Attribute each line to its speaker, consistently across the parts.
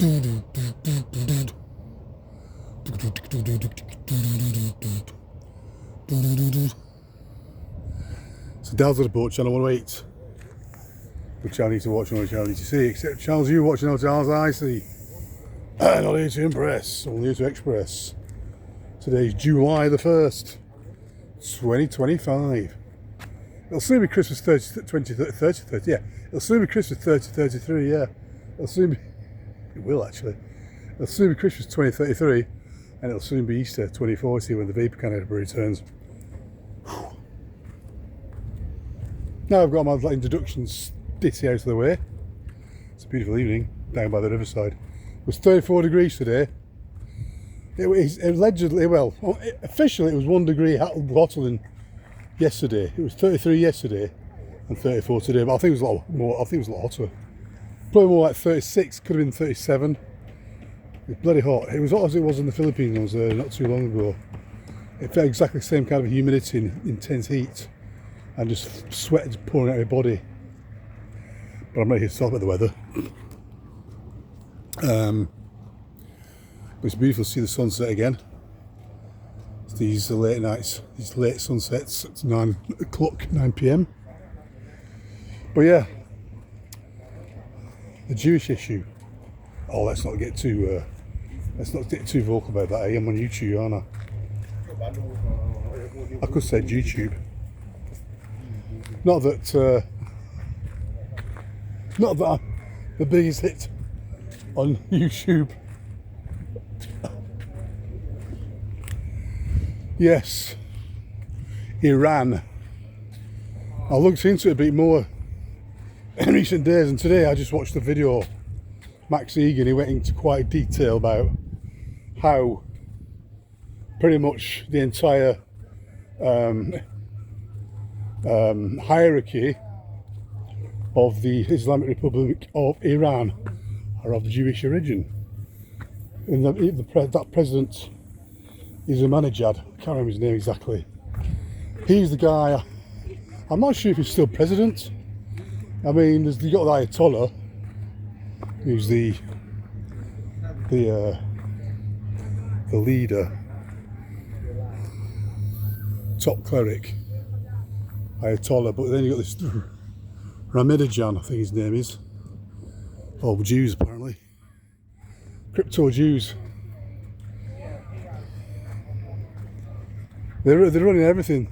Speaker 1: So Dad's at a boat channel 108. Which channel I need to watch and which channel I need to see, except channels you watch and no channels I see. Not here to impress, only here to express. Today's July the 1st, 2025. It'll soon be Christmas 30, yeah. It'll soon be Christmas 3033, yeah. It'll soon be, it will actually. It'll soon be Christmas 2033, and it'll soon be Easter 2040 when the vapor cannon returns. Now I've got my introductions ditty out of the way. It's a beautiful evening down by the riverside. It was 34 degrees today. It was allegedly, well, officially it was 1 degree hotter than yesterday. It was 33 yesterday and 34 today, but I think it was a lot more. I think it was a lot hotter. Probably more like 36. Could have been 37. It was bloody hot. It was hot as it was in the Philippines. I was there not too long ago. It felt exactly the same kind of humidity and intense heat, and just sweat pouring out of my body. But I'm not here to talk about the weather. But it's beautiful to see the sunset again. It's these late nights, these late sunsets at 9 p.m. But yeah, the Jewish issue. Oh, let's not get too vocal about that. I am on YouTube, aren't I? I could say YouTube. Not that I'm the biggest hit on YouTube. Yes, Iran. I looked into it a bit more in recent days, and today I just watched the video. Max Egan, he went into quite detail about how pretty much the entire hierarchy of the Islamic Republic of Iran are of Jewish origin. And that president is Ahmadinejad. I can't remember his name exactly. He's the guy. I'm not sure if he's still president. I mean, you got the Ayatollah, who's the leader, top cleric, Ayatollah. But then you got this Ramadan, I think his name is. Oh, Jews apparently. Crypto Jews. They're running everything.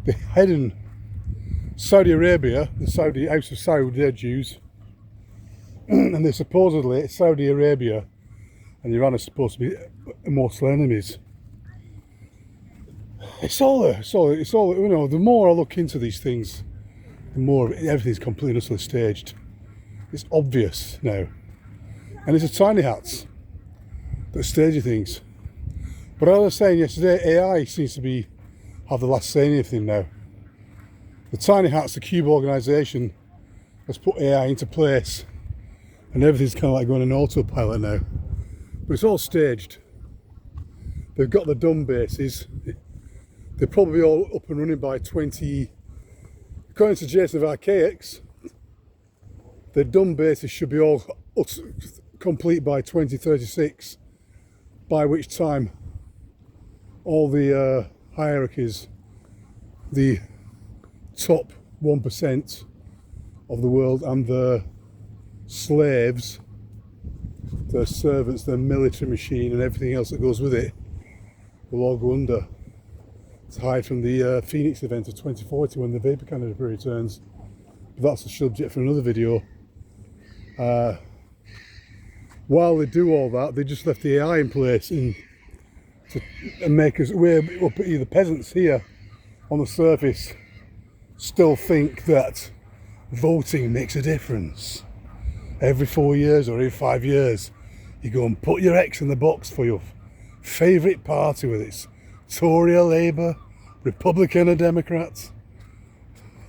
Speaker 1: They're heading Saudi Arabia, the Saudi House of Saud, they're Jews. And they're supposedly Saudi Arabia and Iran are supposed to be mortal enemies. It's all, you know, the more I look into these things, the more everything's completely and utterly staged. It's obvious now. And it's the tiny hats that stage things. But as I was saying yesterday, AI seems to have the last say in anything now. The tiny hats, the Cube organisation, has put AI into place, and everything's kind of like going on autopilot now. But it's all staged. They've got the dumb bases. They're probably all up and running by according to Jason of Archaics, the dumb bases should be all complete by 2036, by which time all the hierarchies, the top 1% of the world and the slaves, the servants, the military machine and everything else that goes with it will all go under. To hide from the Phoenix event of 2040 when the vapor cannon returns. But that's a subject for another video. While they do all that, they just left the AI in place and make us, the peasants here on the surface still think that voting makes a difference. Every 4 years or every 5 years, you go and put your X in the box for your favourite party, whether it's Tory or Labour, Republican or Democrats,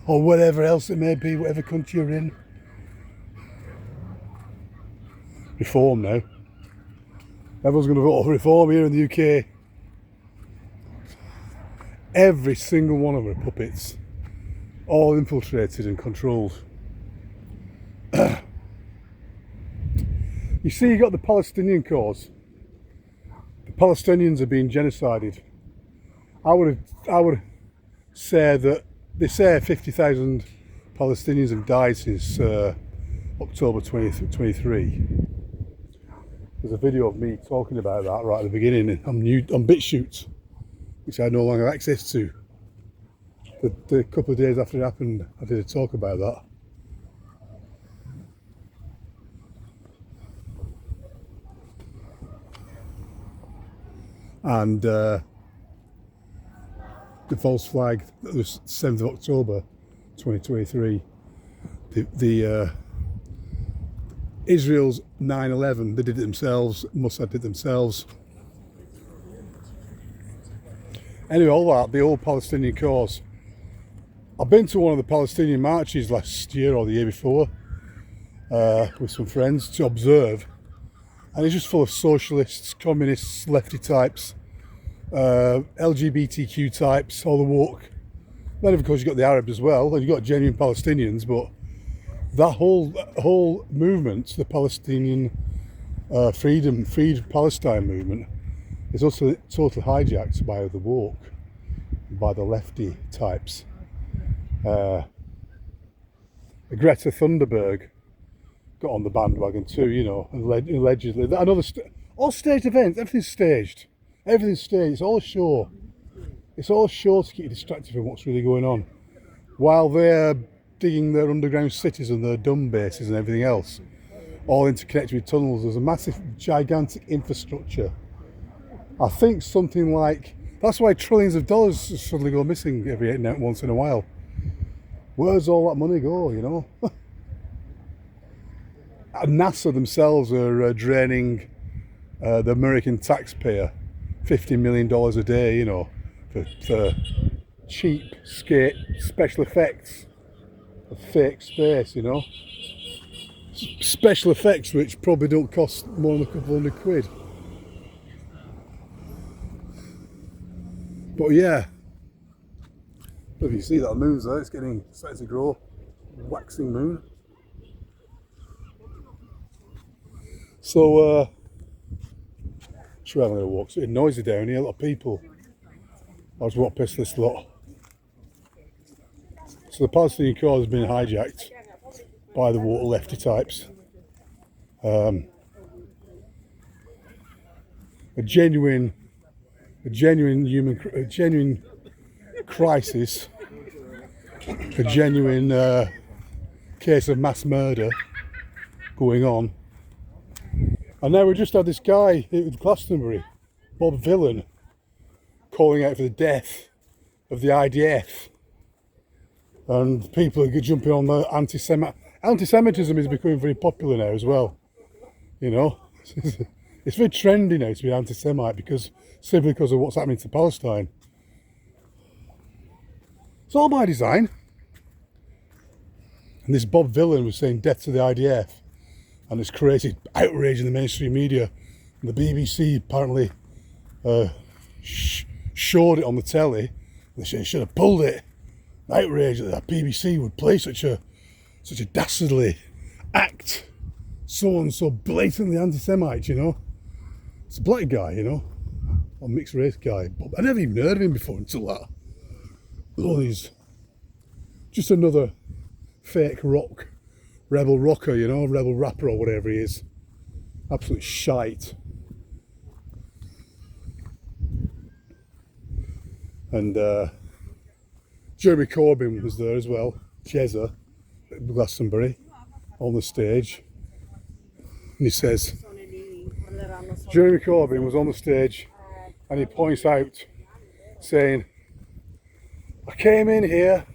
Speaker 1: or whatever else it may be, whatever country you're in. Reform now. Everyone's going to vote for reform here in the UK. Every single one of them are puppets, all infiltrated and controlled. You see, you got the Palestinian cause. The Palestinians are being genocided. I would say that they say 50,000 Palestinians have died since October 2023. There's a video of me talking about that right at the beginning on BitChute, which I no longer have access to. The couple of days after it happened, I did a talk about that. And the false flag, that was 7th of October 2023. The Israel's 9/11, they did it themselves, Mossad did it themselves. Anyway, all that, the old Palestinian cause. I've been to one of the Palestinian marches last year or the year before with some friends to observe, and it's just full of socialists, communists, lefty types, LGBTQ types, all the woke. Then of course you've got the Arabs as well, and you've got genuine Palestinians, but that whole movement, the Palestinian Freed Palestine movement, is also totally hijacked by the woke, by the lefty types. Greta Thunberg got on the bandwagon too, you know, and allegedly. All staged events, everything's staged. Everything's staged, it's all a show. It's all a show to keep you distracted from what's really going on. While they're digging their underground cities and their dumb bases and everything else, all interconnected with tunnels, there's a massive, gigantic infrastructure. I think something like, that's why trillions of dollars suddenly go missing once in a while. Where's all that money go, you know? And NASA themselves are draining the American taxpayer $50 million a day, you know, for cheap special effects of fake space, you know. Special effects which probably don't cost more than a couple £100. But yeah, if you see that moon's there, it's starting to grow, waxing moon. So sure I'm going to walk. It's a bit noisy down here, a lot of people. I was what pissed this lot. So the Palestinian cause has been hijacked by the water lefty types. A genuine crisis, a genuine case of mass murder going on. And now we just had this guy with Glastonbury, Bob Villan, calling out for the death of the IDF. And people are jumping on the anti-Semitism is becoming very popular now as well. You know, it's very trendy now to be anti-Semite simply because of what's happening to Palestine. It's all by design. And this Bob Villan was saying death to the IDF. And it's created outrage in the mainstream media. And the BBC apparently showed it on the telly. They should have pulled it. Outrage that the BBC would play such a dastardly act. So blatantly anti-Semite, you know. It's a black guy, you know. Or mixed race guy. I never even heard of him before until that. All these, just another fake rebel rocker, you know, rebel rapper or whatever he is. Absolute shite. And Jeremy Corbyn was there as well, Jezza at Glastonbury, on the stage. And he says, Jeremy Corbyn was on the stage and he points out, saying, I came in here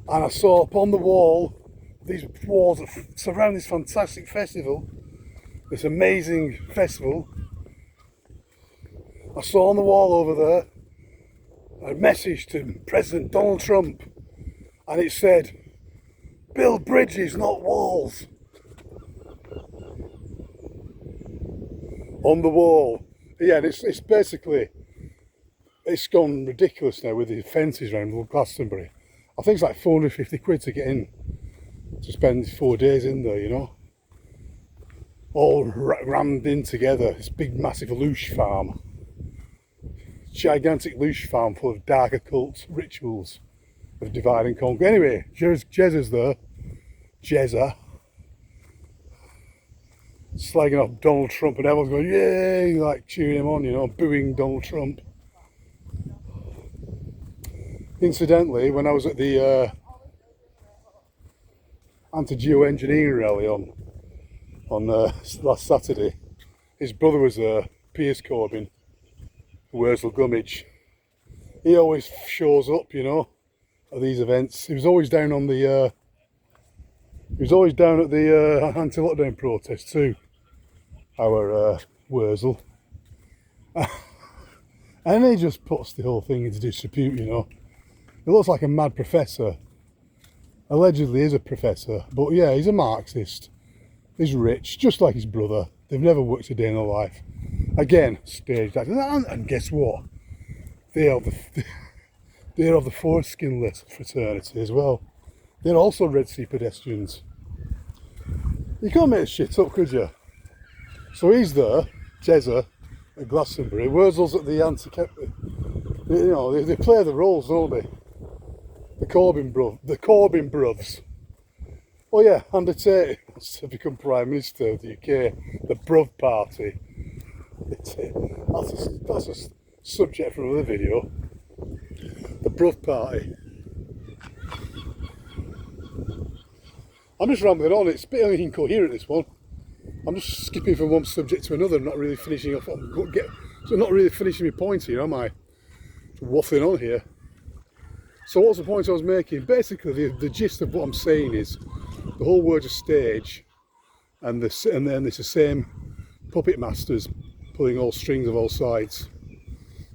Speaker 1: and I saw upon the wall these walls that surround this fantastic festival, this amazing festival. I saw on the wall over there a message to President Donald Trump, and it said, build bridges, not walls. On the wall. Yeah, and it's basically, it's gone ridiculous now with the fences around Glastonbury. I think it's like £450 to get in, to spend 4 days in there, you know. all rammed in together. This big, massive loosh farm, gigantic loosh farm full of dark occult rituals of divide and conquer. Anyway, Jezza's there. Jezza. Slagging off Donald Trump, and everyone's going, yay, like cheering him on, you know, booing Donald Trump. Incidentally, when I was at the anti-geoengineering rally on last Saturday, his brother was there, Piers Corbyn, Wurzel Gummidge. He always shows up, you know, at these events. He was always down on the he was always down at the anti-lockdown protest too, our Wurzel. And he just puts the whole thing into disrepute, you know. He looks like a mad professor. Allegedly is a professor, but yeah, he's a Marxist. He's rich, just like his brother. They've never worked a day in their life. Again, staged acting. And guess what? They are the foreskinless fraternity as well. They're also Red Sea pedestrians. You can't make this shit up, could you? So he's there, Jezza, at Glastonbury. Wurzel's at the you know, they play the roles, don't they? The Corbyn brothers. Oh yeah, Andy Tate wants to become Prime Minister of the UK. The Bruv Party. That's a subject for another video. The Bruv Party. I'm just rambling on. It's a bit incoherent, this one. I'm just skipping from one subject to another, not really finishing off. So not really finishing my point here, am I? Just waffling on here. So what's the point I was making? Basically, the gist of what I'm saying is the whole word's a stage, and then it's the same puppet masters pulling all strings of all sides.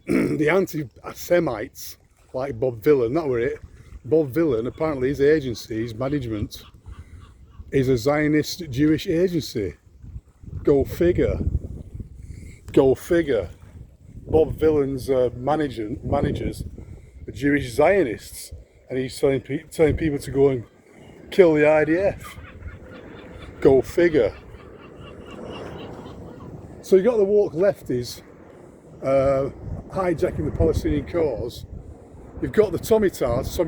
Speaker 1: The anti-Semites, like Bob Villan, that were it. Bob Villan, apparently his agency, his management, is a Zionist Jewish agency. Go figure. Go figure. Bob Villan's managers are Jewish Zionists, and he's telling people to go and kill the IDF. Go figure. So you got the woke lefties hijacking the Palestinian cause. You've got the Tommy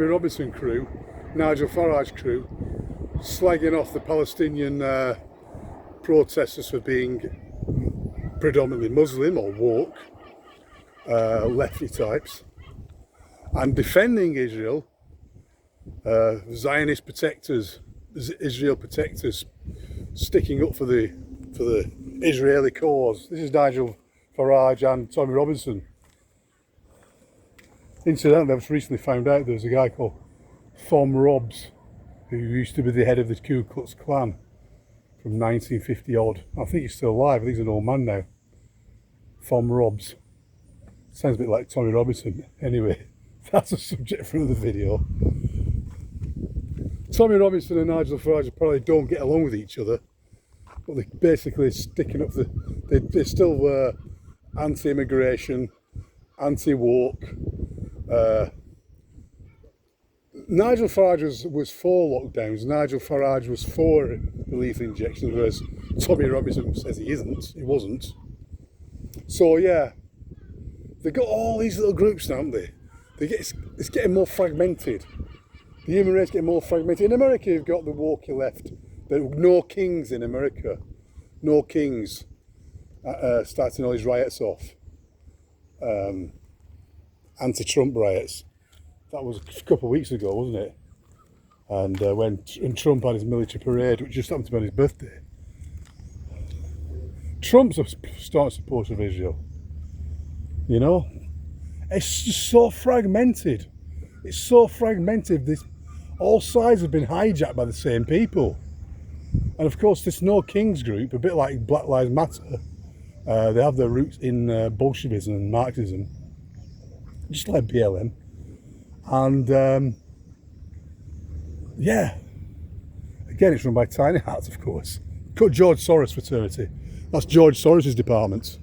Speaker 1: Robinson crew, Nigel Farage crew, slagging off the Palestinian protesters for being predominantly Muslim or woke, lefty types, and defending Israel, Zionist protectors, Israel protectors, sticking up for the Israeli cause. This is Nigel Farage and Tommy Robinson. Incidentally, I've just recently found out there's a guy called Thom Robs, who used to be the head of the Ku Klux Klan from 1950 odd. I think he's still alive. I think he's an old man now. Thom Robs. Sounds a bit like Tommy Robinson. Anyway, that's a subject for another video. Tommy Robinson and Nigel Farage probably don't get along with each other, but they're basically sticking up they're still anti-immigration, anti-woke. Nigel Farage was for lockdowns. Nigel Farage was for the lethal injections, whereas Tommy Robinson says he wasn't. So yeah, they've got all these little groups now, haven't they? It's getting more fragmented. The human race is getting more fragmented. In America, you've got the woke left. There are no kings in America. No kings starting all these riots off. Anti-Trump riots. That was a couple of weeks ago, wasn't it? And when Trump had his military parade, which just happened to be on his birthday. Trump's a staunch supporter of Israel. You know? It's just so fragmented. It's so fragmented. All sides have been hijacked by the same people. And of course, this No Kings group, a bit like Black Lives Matter, they have their roots in Bolshevism and Marxism, just like BLM. And yeah, again, it's run by tiny hats, of course. Cut George Soros fraternity. That's George Soros's department.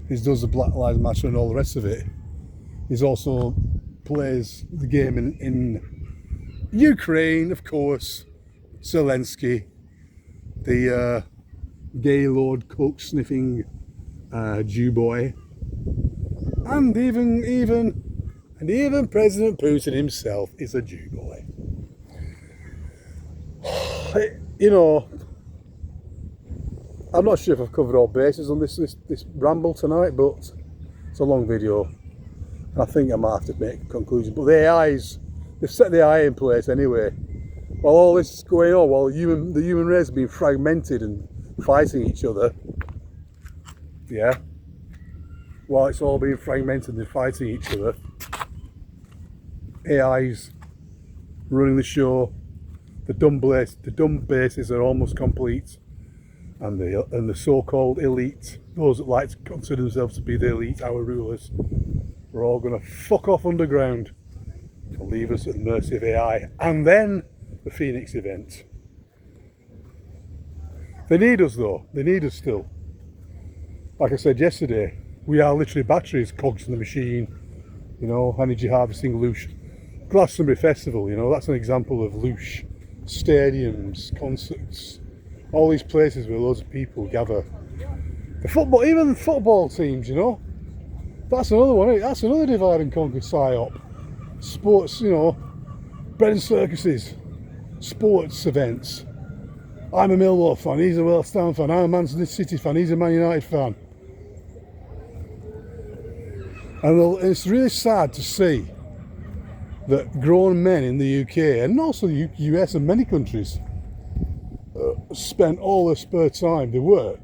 Speaker 1: He does the Black Lives Matter and all the rest of it. He's also plays the game in Ukraine, of course. Zelensky, the Gaylord coke sniffing Jew boy, and even President Putin himself is a Jew boy. You know, I'm not sure if I've covered all bases on this ramble tonight, but it's a long video. I think I might have to make a conclusion. But they've set the AI in place anyway. While all this is going on, while the human race is being fragmented and fighting each other, yeah, while it's all being fragmented and fighting each other, AI's running the show. The dumb bases are almost complete, and the so-called elite, those that like to consider themselves to be the elite, our rulers, are all going to fuck off underground to leave us at the mercy of AI. And then the Phoenix event. They need us though. They need us still. Like I said yesterday, we are literally batteries, cogs in the machine. You know, energy harvesting loosh. Glastonbury Festival, you know, that's an example of loosh. Stadiums, concerts, all these places where loads of people gather. The football, even football teams, you know, that's another one. That's another divide and conquer psyop. Sports, you know, bread and circuses, sports events. I'm a Millwall fan, he's a West Ham fan. I'm a Man City fan, he's a Man United fan. And it's really sad to see that grown men in the UK and also the US and many countries spend all their spare time, they work,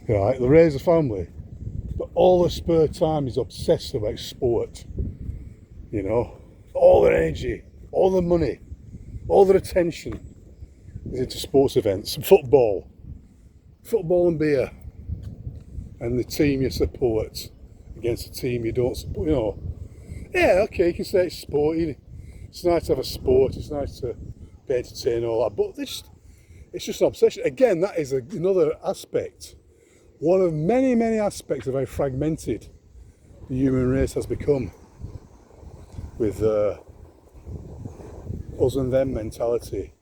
Speaker 1: right, they raise a family, but all their spare time is obsessed about sport. You know, all their energy, all their money, all their attention is into sports events, football and beer, and the team you support against a team you don't support, you know. Yeah, okay, you can say it's sport, it's nice to have a sport, it's nice to be entertained and all that, but it's just an obsession. Again, that is another aspect, one of many aspects of how fragmented the human race has become, with us and them mentality,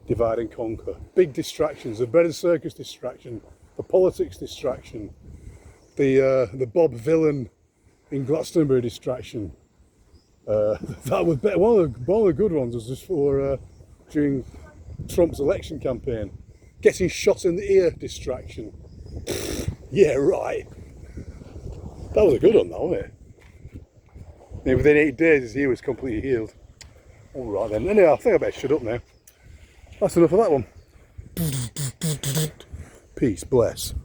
Speaker 1: divide and conquer. Big distractions, the bread and circus distraction, the politics distraction, the Bob Villain in Glastonbury distraction. That was better. One of the good ones was just for during Trump's election campaign, getting shot in the ear distraction. Yeah, right. That was a good one, though, wasn't it? And within 8 days, his ear was completely healed. All right then. Anyway, I think I better shut up now. That's enough of that one. Peace, bless.